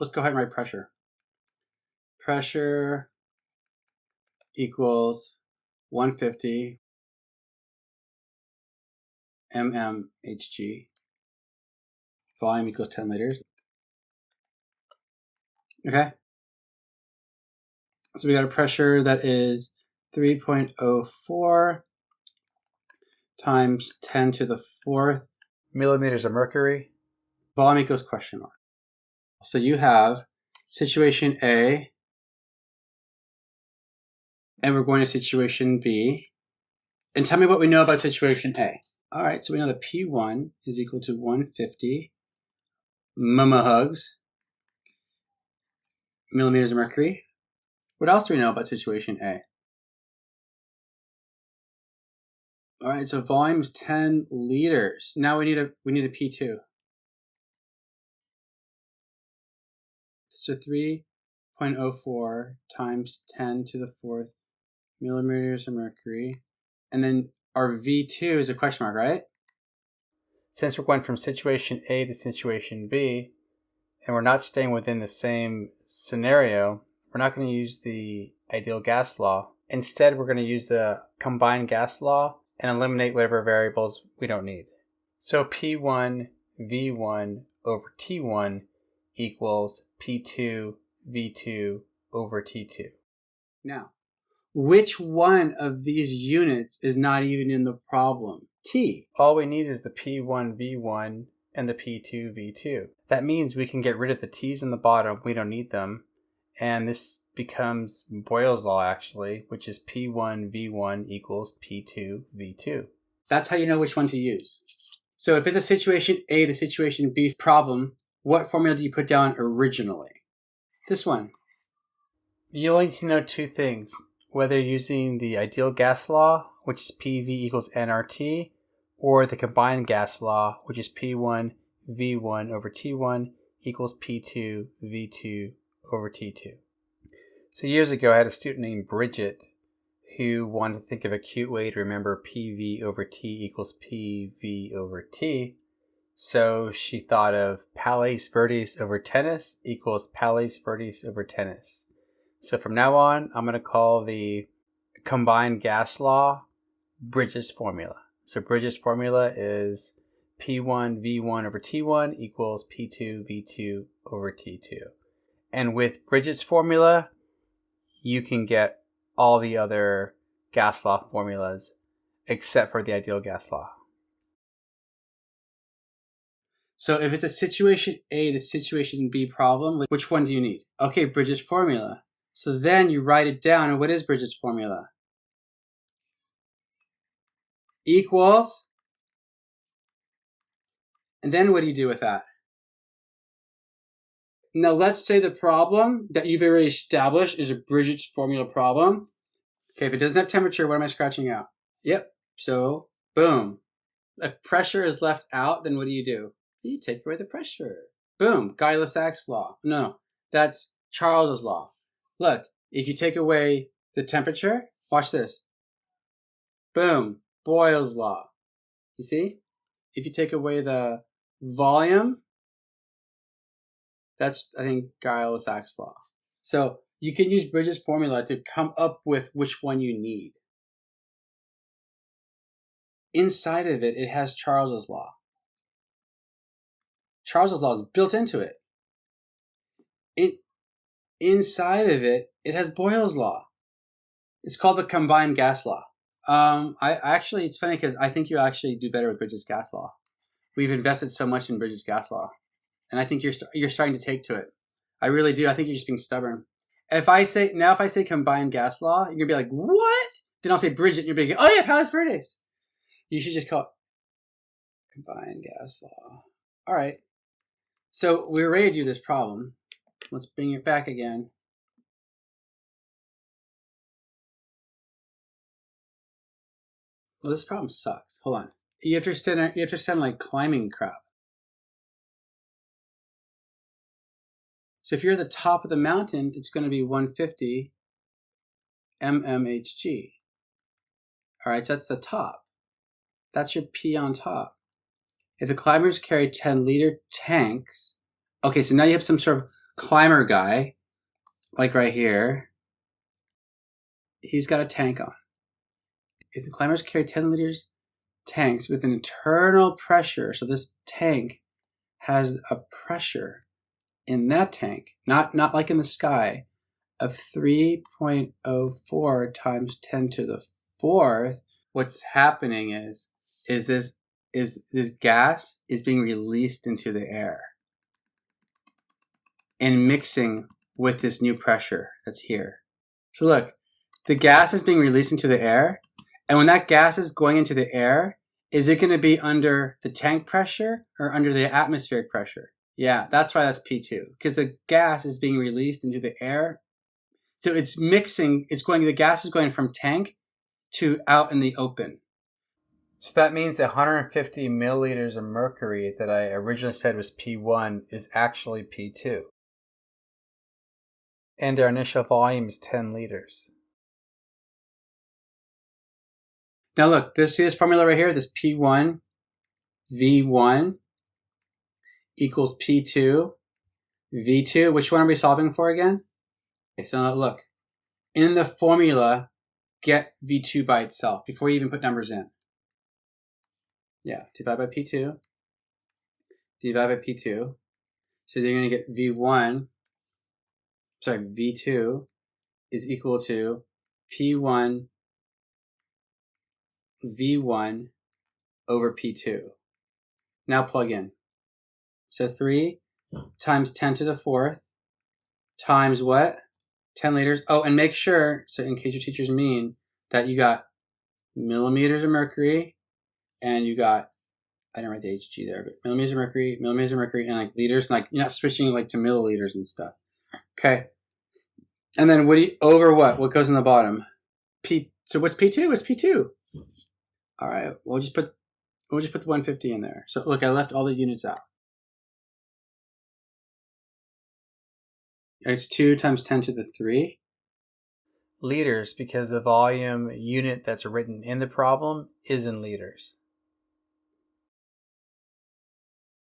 let's go ahead and write pressure. Pressure equals 150 mmHg. Volume equals 10 liters. Okay. So we got a pressure that is 3.04 times 10 to the 4th millimeters of mercury. Volume equals question mark. So you have situation A, and we're going to situation B. And tell me what we know about situation A. All right, so we know that P1 is equal to 150 mmHg, millimeters of mercury. What else do we know about situation A? All right, so volume is 10 liters. Now we need a P2. So 3.04 times 10 to the 4th millimeters of mercury. And then our V2 is a question mark, right? Since we're going from situation A to situation B, and we're not staying within the same scenario, we're not going to use the ideal gas law. Instead, we're going to use the combined gas law and eliminate whatever variables we don't need. So P1 V1 over T1 equals P2 V2 over T2. Now, which one of these units is not even in the problem? T. All we need is the P1 V1 and the P2 V2. That means we can get rid of the T's in the bottom. We don't need them. And this becomes Boyle's law, actually, which is P1 V1 equals P2 V2. That's how you know which one to use. So if it's a situation A to situation B problem, what formula do you put down originally? This one. You only need to know two things. Whether you're using the ideal gas law, which is PV equals nRT, or the combined gas law, which is P1 V1 over T1 equals P2 V2 over T2. So years ago, I had a student named Bridget who wanted to think of a cute way to remember PV over T equals PV over T. So she thought of Palles Verdes over tennis equals Palles Verdes over tennis. So from now on, I'm going to call the combined gas law Bridget's formula. So Bridget's formula is P1 V1 over T1 equals P2 V2 over T2. And with Bridget's formula, you can get all the other gas law formulas except for the ideal gas law. So if it's a situation A to situation B problem, which one do you need? Okay, Bridget's formula. So then you write it down, and what is Bridget's formula? Equals, and then what do you do with that? Now let's say the problem that you've already established is a Bridget's formula problem. Okay, if it doesn't have temperature, what am I scratching out? Yep, so boom. If pressure is left out, then what do? You take away the pressure. Boom, Gay-Lussac's law. No, that's Charles's law. Look, if you take away the temperature, watch this. Boom, Boyle's law. You see? If you take away the volume, that's, I think, Gay-Lussac's law. So you can use Bridget's formula to come up with which one you need. Inside of it, it has Charles's law. Charles's law is built into it. Inside of it, it has Boyle's law. It's called the combined gas law. It's funny because I think you actually do better with Bridget's gas law. We've invested so much in Bridget's gas law, and I think you're starting to take to it. I really do. I think you're just being stubborn. If I say combined gas law, you're gonna be like, what? Then I'll say Bridget, and you're gonna be like, oh yeah, Palles Verdes. You should just call it combined gas law. All right. So we're ready to do this problem. Let's bring it back again. Well, this problem sucks. Hold on. You have to stand like climbing crap. So if you're at the top of the mountain, it's going to be 150 mmHg. All right, so that's the top. That's your P on top. If the climbers carry 10-liter tanks, okay, so now you have some sort of climber guy, like right here, he's got a tank on. If the climbers carry 10 liters tanks with an internal pressure, so this tank has a pressure in that tank, not like in the sky, of 3.04 times 10 to the fourth, what's happening is this gas is being released into the air and mixing with this new pressure that's here. So look, the gas is being released into the air, and when that gas is going into the air, is it going to be under the tank pressure or under the atmospheric pressure? Yeah, that's why that's P2, because the gas is being released into the air. So it's mixing, the gas is going from tank to out in the open. So that means that 150 milliliters of mercury that I originally said was P1 is actually P2. And our initial volume is 10 liters. Now look, see this formula right here, this P1 V1 equals P2 V2. Which one are we solving for again? Okay, so now look, in the formula, get V2 by itself before you even put numbers in. Yeah, divide by P2, divide by P2. So you're going to get V2 is equal to P1 V1 over P2. Now plug in. So 3 times 10 to the fourth times what? 10 liters. Oh, and make sure, so in case your teachers mean, that you got millimeters of mercury and you got, I didn't write the Hg there, but millimeters of mercury, and like liters, and like you're not switching like to milliliters and stuff. Okay. And then over what? What goes in the bottom? So what's P2? What's P2? All right. We'll just put the 150 in there. So look, I left all the units out. It's 2 times 10 to the 3 liters, because the volume unit that's written in the problem is in liters.